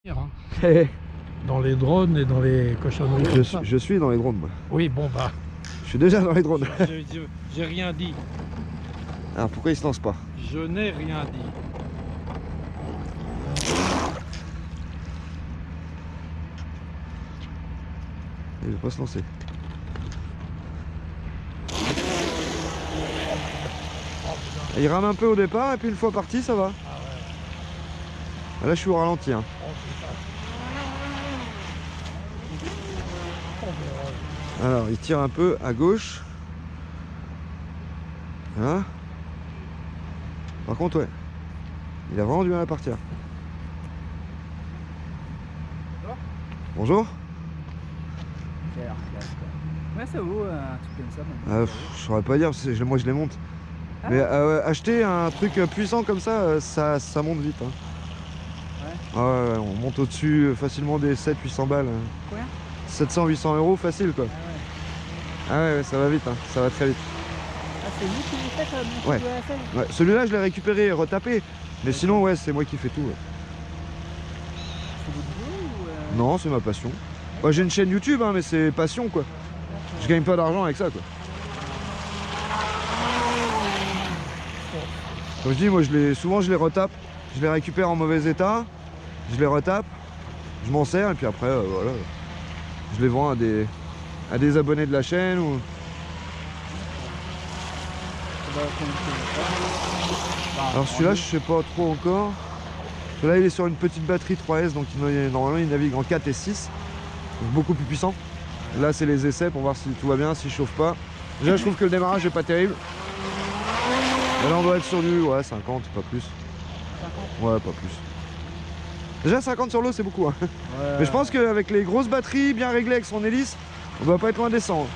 Hein. Dans les drones et dans les cochonneries. Je suis dans les drones, moi. Oui, bon bah. Je suis déjà dans les drones. J'ai rien dit. Alors pourquoi il se lance pas? Je n'ai rien dit. Il veut pas se lancer. Il rame un peu au départ et puis une fois parti ça va. Là je suis au ralenti. Hein. Alors il tire un peu à gauche. Voilà. Par contre ouais. Il a vraiment du mal à partir. Bonjour. Ouais, ça vaut un truc comme ça. Je saurais pas dire, parce que moi je les monte. Ah mais acheter un truc puissant comme ça, ça monte vite. Hein. Ouais. Ah ouais, on monte au-dessus facilement des 700-800 balles. Combien? 700-800 euros facile quoi. Ah ouais, ça va vite, hein. Ça va très vite. Ah, c'est vous qui les faites ouais. Ouais. Celui-là je l'ai récupéré et retapé. Mais sinon ouais, c'est moi qui fais tout. Ouais. C'est votre boulot ou Non, c'est ma passion. Bah, j'ai une chaîne YouTube, hein, mais c'est passion quoi. Je gagne pas d'argent avec ça quoi. Comme je dis, moi souvent je les retape, je les récupère en mauvais état, je les retape, je m'en sers et puis après voilà, je les vends à des abonnés de la chaîne ou. Alors celui-là je sais pas trop encore. Celui-là il est sur une petite batterie 3S donc normalement il navigue en 4 et 6, donc beaucoup plus puissant. Là c'est les essais pour voir si tout va bien, s'il chauffe pas. Déjà je trouve que le démarrage est pas terrible. Et là on doit être sur du 50, pas plus. 50 ouais, pas plus. Déjà 50 sur l'eau c'est beaucoup. Hein. Ouais. Mais je pense qu'avec les grosses batteries bien réglées avec son hélice, on doit pas être loin des 100.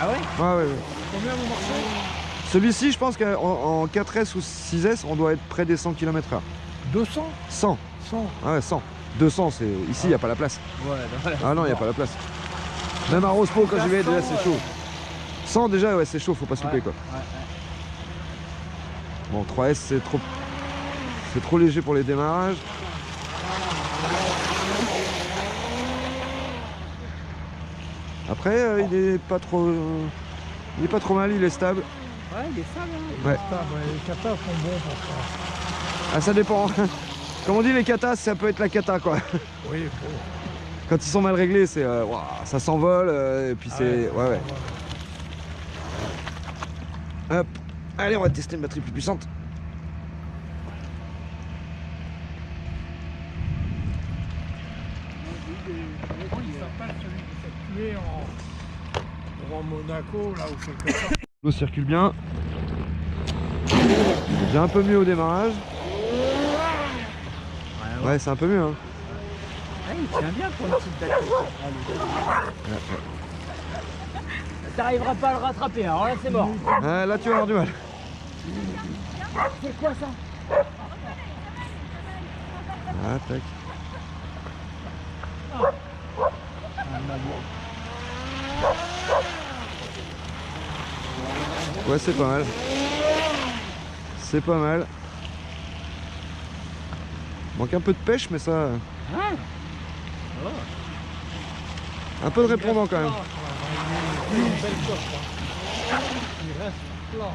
Ah ouais? Ouais. Combien vous marchez? Celui-ci je pense qu'en 4S ou 6S on doit être près des 100 km/h. 200? 100. 100. Ah ouais 100. 200 c'est ici il n'y a pas la place. Ouais, ah non il n'y a pas la place. Même à Rospo quand j'y vais déjà c'est chaud. 100 déjà ouais c'est chaud, faut pas se louper quoi. Ouais. Bon 3S c'est trop léger pour les démarrages. Après il est pas trop mal, il est stable. Ouais il est stable hein. Ouais. Les katas sont bons pour ça. Ah ça dépend. Comme on dit les katas ça peut être la cata quoi. Oui bon. Quand ils sont mal réglés c'est wow, ça s'envole et puis c'est ouais. Hop. Allez on va tester une batterie plus puissante. Il s'appelle celui qui s'est tué en Monaco, là où quelque part. L'eau circule bien. J'ai un peu mieux au démarrage. Ouais, c'est un peu mieux. Hein. Ouais, il tient bien pour une petite batterie. T'arriveras pas à le rattraper, alors là c'est mort. Là tu vas avoir du mal. C'est quoi ça? Ah, tac. Ouais, c'est pas mal. C'est pas mal. Manque un peu de pêche, mais ça. Un peu de répondant quand même. Il reste plat.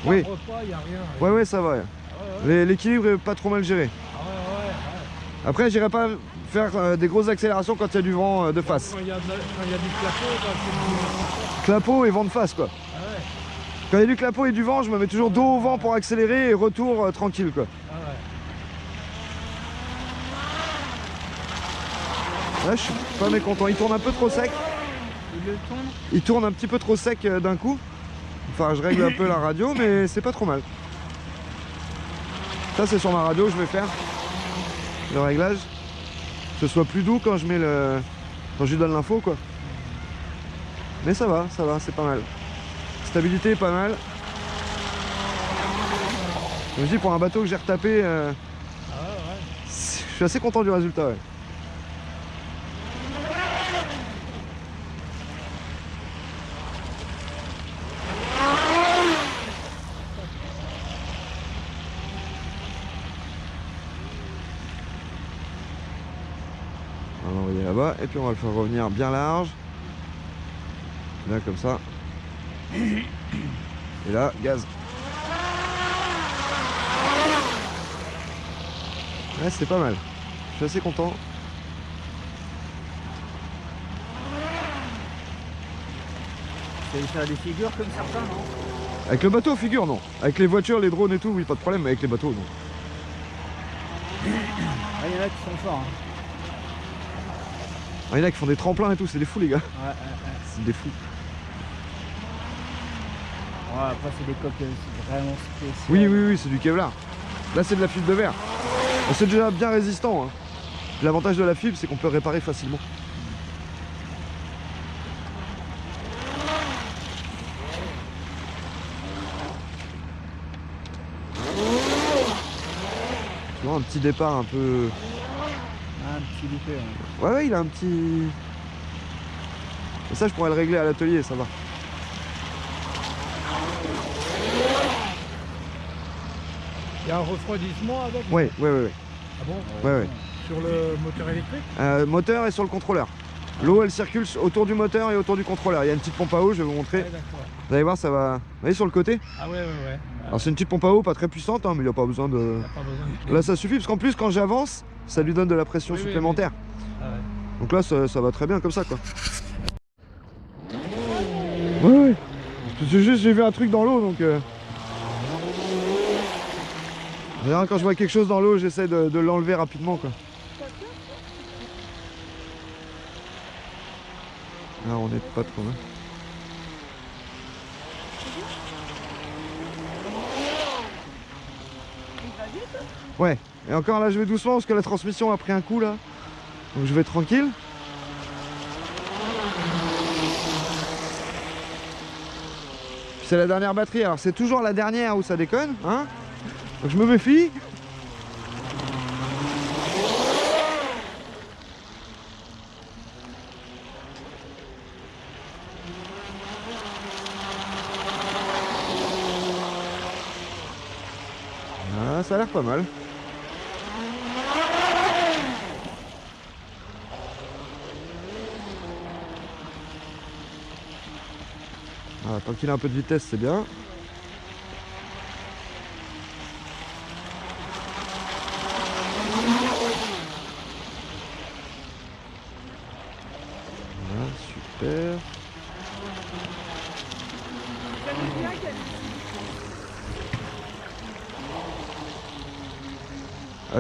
Oui. Repas, y a rien. Ouais, ça va. L'équilibre est pas trop mal géré. Après, j'irai pas faire des grosses accélérations quand il y a du vent de face. Quand il y a du clapot, clapot et vent de face quoi. Quand il y a du clapot et du vent, je me mets toujours dos au vent pour accélérer et retour tranquille quoi. Là, je suis pas mécontent. Il tourne un peu trop sec. Il tourne un petit peu trop sec d'un coup. Enfin, je règle un peu la radio, mais c'est pas trop mal. Ça, c'est sur ma radio, je vais faire le réglage. Que ce soit plus doux quand je mets quand je lui donne l'info quoi. Mais ça va, c'est pas mal. Stabilité est pas mal. Comme je dis, pour un bateau que j'ai retapé, je suis assez content du résultat. Ouais. On va l'envoyer là-bas et puis on va le faire revenir bien large. Là comme ça. Et là, gaz. Ouais, c'est pas mal. Je suis assez content. Tu vas faire des figures comme certains, non? Avec le bateau, figure, non. Avec les voitures, les drones et tout, oui, pas de problème, mais avec les bateaux, non. Il y en a qui sont forts. Hein. Il y en a qui font des tremplins et tout, c'est des fous, les gars. Ouais. C'est des fous. Ouais, après, c'est des coques vraiment spéciales. Oui, c'est du Kevlar. Là, c'est de la fibre de verre. C'est déjà bien résistant. Hein. L'avantage de la fibre, c'est qu'on peut réparer facilement. Tu vois, un petit départ un peu... Ah, un petit loupé. Ouais, il a un petit... Et ça, je pourrais le régler à l'atelier, ça va. Il y a un refroidissement avec? Ouais. Ah bon? Ouais. Sur le moteur électrique? Moteur et sur le contrôleur. L'eau, elle circule autour du moteur et autour du contrôleur. Il y a une petite pompe à eau, je vais vous montrer. Ouais, d'accord. Vous allez voir, ça va... Vous voyez sur le côté? Ah ouais. Alors c'est une petite pompe à eau, pas très puissante, hein, mais il n'y a pas besoin de... Il n'y a pas besoin. Là ça suffit, parce qu'en plus quand j'avance, ça lui donne de la pression Oui, supplémentaire. Ah ouais. Donc là ça va très bien comme ça, quoi. Ouais. C'est juste, j'ai vu un truc dans l'eau, donc... En général, quand je vois quelque chose dans l'eau, j'essaie de l'enlever rapidement, quoi. Là on est pas trop mal. Ouais, et encore là je vais doucement parce que la transmission a pris un coup là. Donc je vais tranquille. C'est la dernière batterie, alors c'est toujours la dernière où ça déconne, hein. Donc je me méfie. Ah, ça a l'air pas mal. Ah, tant qu'il a un peu de vitesse, c'est bien. Voilà, super.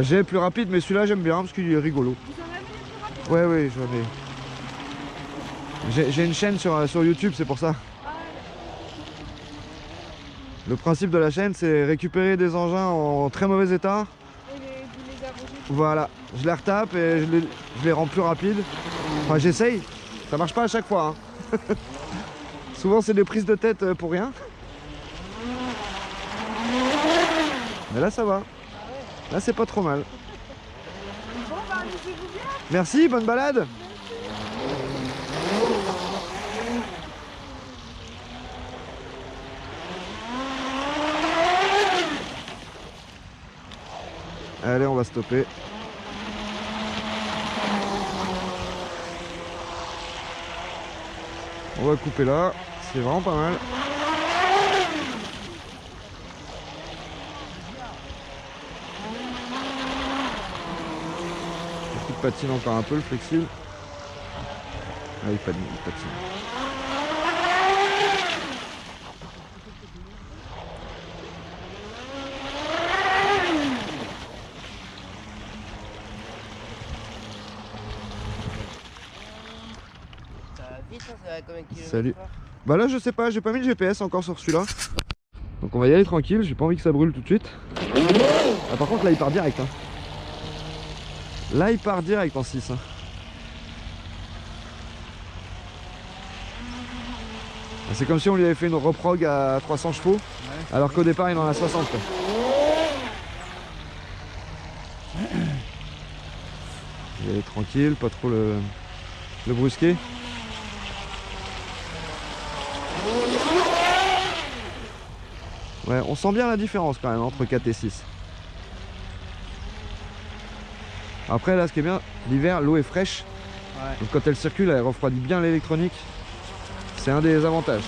J'ai plus rapide, mais celui-là j'aime bien parce qu'il est rigolo. Ouais, j'en ai. J'ai une chaîne sur YouTube, c'est pour ça. Le principe de la chaîne, c'est récupérer des engins en très mauvais état. Voilà, je les retape et je les rends plus rapides. Enfin, j'essaye. Ça marche pas à chaque fois. Hein. Souvent, c'est des prises de tête pour rien. Mais là, ça va. Là, c'est pas trop mal. Bon, bah, amusez-vous bien. Merci, bonne balade. Allez, on va stopper. On va couper là, c'est vraiment pas mal. Il patine encore un peu le flexible. Ah, il patine. Vite, ça va combien de kilomètres? Salut. Bah là je sais pas, j'ai pas mis le GPS encore sur celui-là. Donc on va y aller tranquille, j'ai pas envie que ça brûle tout de suite. Ah, par contre là il part direct. Hein. Là il part direct en 6. Hein. C'est comme si on lui avait fait une reprog à 300 chevaux, alors qu'au départ il en a 60. Quoi. On va y aller tranquille, pas trop le brusquer. Ouais, on sent bien la différence quand même entre 4 et 6. Après là ce qui est bien, l'hiver l'eau est fraîche, Donc quand elle circule, elle refroidit bien l'électronique. C'est un des avantages.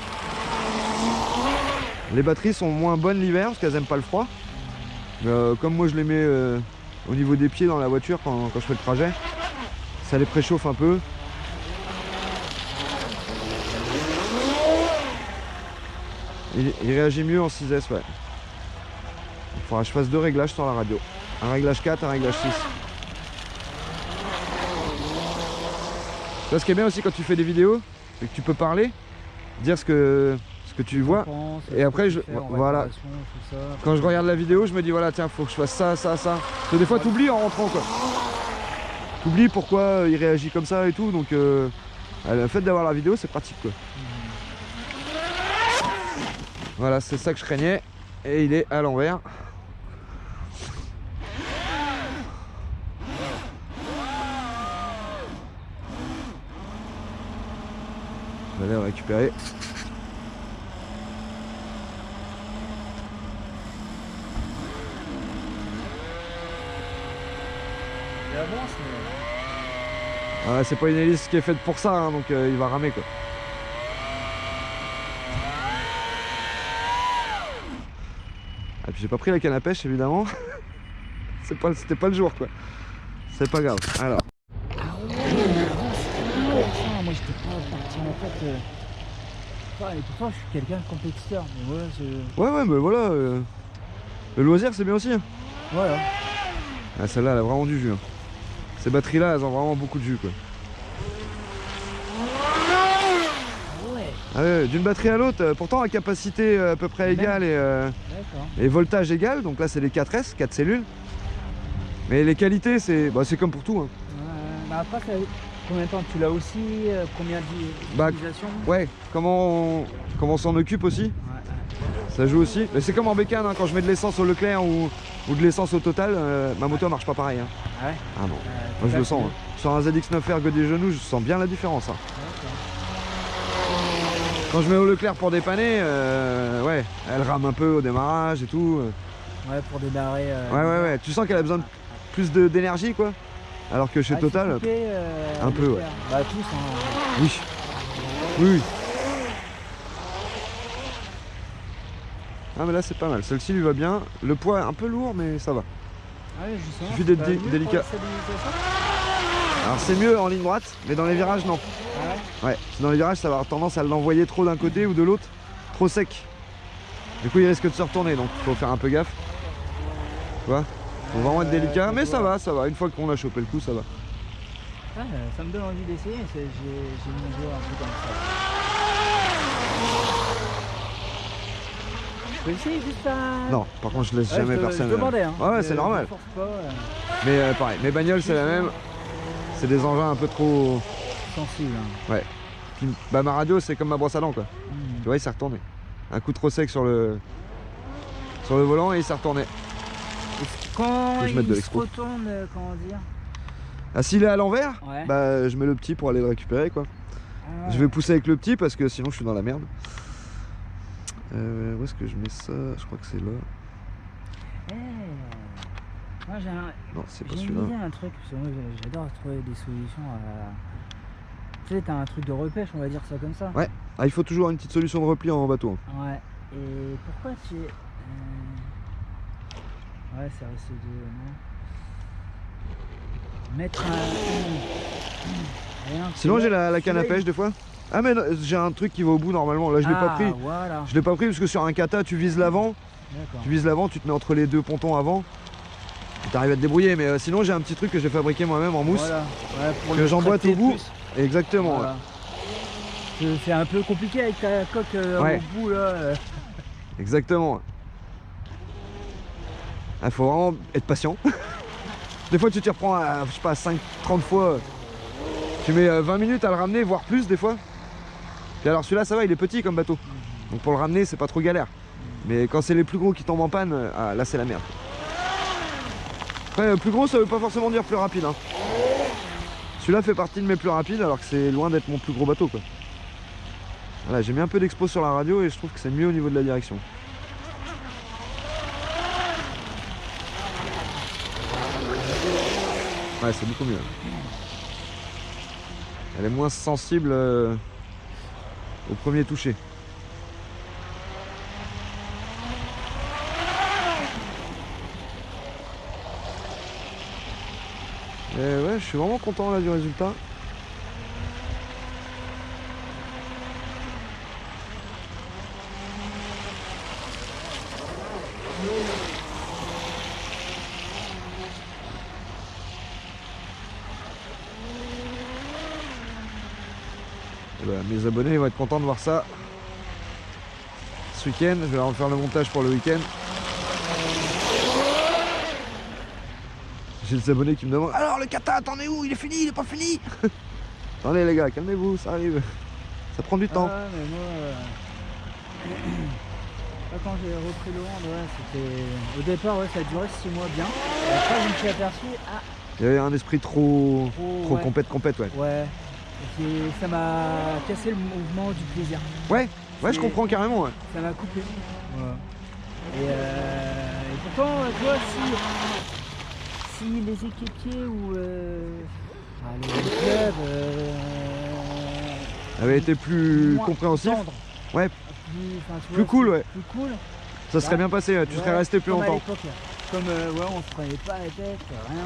Les batteries sont moins bonnes l'hiver parce qu'elles n'aiment pas le froid. Comme moi je les mets au niveau des pieds dans la voiture quand je fais le trajet, ça les préchauffe un peu. Il réagit mieux en 6S, ouais. Il faudra que je fasse 2 réglages sur la radio. Un réglage 4, un réglage 6. Ça, ce qui est bien aussi quand tu fais des vidéos, c'est que tu peux parler, dire ce que tu vois. Et après, voilà. Quand je regarde la vidéo, je me dis voilà, tiens, faut que je fasse ça, ça, ça. Parce que des fois, t'oublies en rentrant, quoi. T'oublies pourquoi il réagit comme ça et tout. Donc, le fait d'avoir la vidéo, c'est pratique, quoi. Voilà, c'est ça que je craignais. Et il est à l'envers. Je vais aller le récupérer. Il avance, mais... Ah, c'est pas une hélice qui est faite pour ça, hein, donc il va ramer, quoi. Ah, puis j'ai pas pris la canne à pêche évidemment. C'était pas le jour, quoi. C'est pas grave. Alors. Ah ouais, moi j'étais pas parti en fait. Et pourtant je suis quelqu'un de compétiteur. Mais ouais, ouais, mais voilà. Le loisir c'est bien aussi. Hein. Voilà. Ah, celle-là elle a vraiment du jus. Hein. Ces batteries là elles ont vraiment beaucoup de jus, quoi. Ah ouais, d'une batterie à l'autre, pourtant à capacité à peu près égale et voltage égal, donc là c'est les 4S, 4 cellules. Mais les qualités c'est comme pour tout. Hein. Bah après, combien de temps tu l'as aussi, combien d'utilisation ouais, comment on s'en occupe aussi, ça joue aussi. Mais c'est comme en bécane, hein, quand je mets de l'essence au Leclerc ou de l'essence au Total, ma moto marche pas pareil. Hein. Ah ouais. Ah non, moi je le sens. Hein. Sur un ZX9R Ergo des genoux, je sens bien la différence. Hein. Quand je mets au Leclerc pour dépanner, ouais, elle rame un peu au démarrage et tout. Ouais, pour démarrer. Ouais. Tu sens qu'elle a besoin de plus d'énergie, quoi. Alors que chez Total, un peu, ouais. Bah tous, hein. Oui. Ah mais là c'est pas mal. Celle-ci lui va bien. Le poids est un peu lourd, mais ça va. Ah ouais, justement. Il suffit d'être délicat. Alors c'est mieux en ligne droite, mais dans les virages non. Ouais, dans les virages ça va avoir tendance à l'envoyer trop d'un côté ou de l'autre, trop sec. Du coup il risque de se retourner, donc il faut faire un peu gaffe. Tu vois, faut vraiment être délicat, mais ça va. Une fois qu'on a chopé le coup, ça va. Ah, ça me donne envie d'essayer, j'ai mon joueur un peu comme ça. Je peux essayer juste à... Non, par contre je laisse jamais personne. Je demandais, hein. Ouais, c'est normal. Pas, mais pareil, mes bagnoles c'est la même. C'est des engins un peu trop... sensibles. Hein. Ouais. Puis, ma radio c'est comme ma brosse à dents, quoi. Tu vois, il s'est retourné. Un coup trop sec sur le volant et il s'est retourné. Quand il se retourne, comment dire? Ah, s'il est à l'envers, ouais. Bah je mets le petit pour aller le récupérer, quoi. Ah. Je vais pousser avec le petit parce que sinon je suis dans la merde. Où est-ce que je mets ça? Je crois que c'est là. Moi j'ai un... Non, c'est pas celui-là. J'ai une idée, un truc, parce que moi j'adore trouver des solutions à... Tu sais, t'as un truc de repêche, on va dire ça comme ça. Ouais, il faut toujours une petite solution de repli en bateau. Hein. Ouais, et pourquoi tu... Ouais, ça reste de... Non. Mettre un... Rien, sinon j'ai la canne à pêche des fois. Ah mais j'ai un truc qui va au bout normalement, là je l'ai pas pris. Voilà. Je l'ai pas pris parce que sur un kata tu vises l'avant. Tu vises l'avant, tu te mets entre les deux pontons avant. Tu arrives à te débrouiller, mais sinon j'ai un petit truc que j'ai fabriqué moi-même en mousse. Voilà. Ouais, que j'emboîte au bout. Exactement. Voilà. Ouais. C'est un peu compliqué avec ta coque au bout là. Exactement. Il faut vraiment être patient. Des fois tu t'y reprends à, je sais pas, 5-30 fois. Tu mets 20 minutes à le ramener, voire plus des fois. Puis alors celui-là ça va, il est petit comme bateau. Donc pour le ramener c'est pas trop galère. Mais quand c'est les plus gros qui tombent en panne, là c'est la merde. Après plus gros ça veut pas forcément dire plus rapide. Hein. Celui-là fait partie de mes plus rapides alors que c'est loin d'être mon plus gros bateau, quoi. Voilà, j'ai mis un peu d'expo sur la radio et je trouve que c'est mieux au niveau de la direction. Ouais, c'est beaucoup mieux. Elle est moins sensible au premier toucher. Et ouais, je suis vraiment content là du résultat. Et bah, mes abonnés vont être contents de voir ça ce week-end. Je vais leur faire le montage pour le week-end. J'ai des abonnés qui me demandent alors le kata, t'en es où? Il est fini, il est pas fini? Attendez les gars, calmez-vous, ça arrive. Ça prend du temps. Ah, mais moi, quand j'ai repris le hand, ouais, c'était. Au départ, ouais, ça a duré 6 mois bien. Et après, je me suis aperçu, Il y avait un esprit trop ouais. compète, ouais. Ouais. Et ça m'a cassé le mouvement du plaisir. Ouais, je comprends carrément, ouais. Ça m'a coupé. Ouais. Et pourtant, tu vois, si les équipiers ou les clubs avait été plus moins compréhensif. tendres, Ouais, plus cool, ouais. Plus cool. Ça serait bien passé, ouais. Tu serais resté plus comme à longtemps. l'époque, là. Comme ouais, on se prenait pas la tête, rien.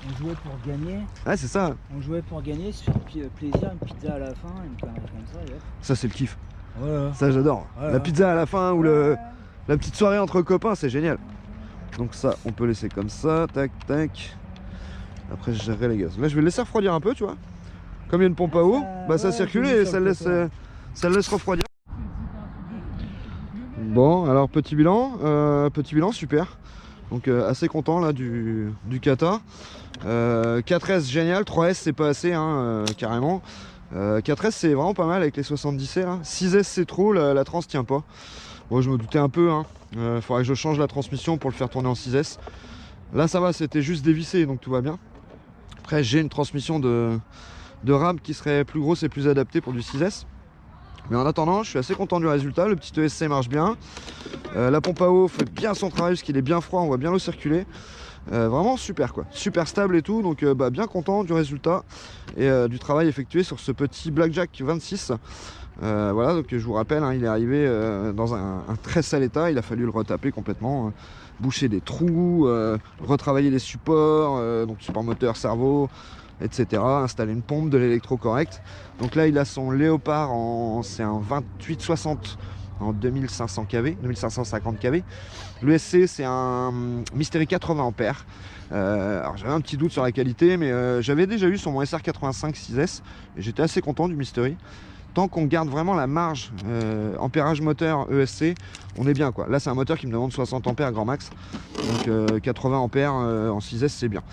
On jouait pour gagner. Ouais, c'est ça. On jouait pour gagner, se faire plaisir, une pizza à la fin, une connerie comme ça. Et hop. Ça, c'est le kiff. Ouais. Ça, j'adore. Ouais, La pizza à la fin ou la petite soirée entre copains, c'est génial. Donc ça, on peut laisser comme ça. Tac, tac. Après, je gérerai les gaz. Là, je vais le laisser refroidir un peu, tu vois. Comme il y a une pompe à eau, bah ça ouais, circule j'ai vu et ça ça le le laisse, côté, ouais. ça le laisse refroidir. Bon, alors petit bilan super. Donc assez content là du kata. 4S génial, 3S c'est pas assez hein, carrément. 4S c'est vraiment pas mal avec les 70C là. 6S c'est trop, la trans tient pas. Bon, je me doutais un peu, hein. Faudrait que je change la transmission pour le faire tourner en 6S. Là ça va, c'était juste dévissé donc tout va bien. Après j'ai une transmission de rame qui serait plus grosse et plus adaptée pour du 6S. Mais en attendant, je suis assez content du résultat. Le petit ESC marche bien. La pompe à eau fait bien son travail parce qu'il est bien froid, on voit bien l'eau circuler. Vraiment super quoi, super stable et tout. Donc bien content du résultat et du travail effectué sur ce petit Blackjack 26. Voilà, donc je vous rappelle, hein, il est arrivé dans un très sale état. Il a fallu le retaper complètement, boucher des trous, retravailler les supports, donc support moteur, cerveau, etc. Installer une pompe, de l'électro correct. Donc là il a son Léopard c'est un 2860 en 2500 kV, 2550 kV. L'ESC c'est un Mystery 80 ampères. Alors j'avais un petit doute sur la qualité, mais j'avais déjà eu sur mon SR85 6S et j'étais assez content du Mystery. Tant qu'on garde vraiment la marge ampérage moteur ESC, on est bien quoi. Là c'est un moteur qui me demande 60 ampères grand max, donc 80 ampères en 6S c'est bien.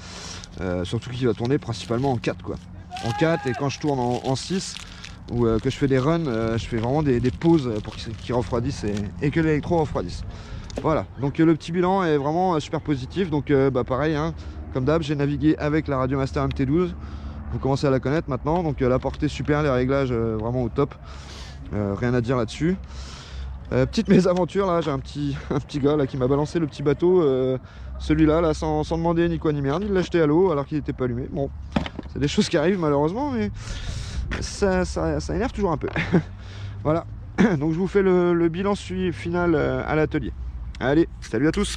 Surtout qu'il va tourner principalement en 4 quoi. En 4 et quand je tourne en 6 ou que je fais des runs, je fais vraiment des pauses pour qu'ils refroidissent et que l'électro refroidisse. Voilà, donc le petit bilan est vraiment super positif. Donc pareil, hein, comme d'hab, j'ai navigué avec la Radiomaster MT12. Vous commencez à la connaître maintenant, donc la portée super, les réglages vraiment au top. Rien à dire là-dessus. Petite mésaventure, là j'ai un petit gars là, qui m'a balancé le petit bateau, celui-là là, sans demander ni quoi ni merde. Il l'a jeté à l'eau alors qu'il n'était pas allumé. Bon, c'est des choses qui arrivent malheureusement, mais ça énerve toujours un peu. Voilà, donc je vous fais le bilan final à l'atelier. Allez, salut à tous.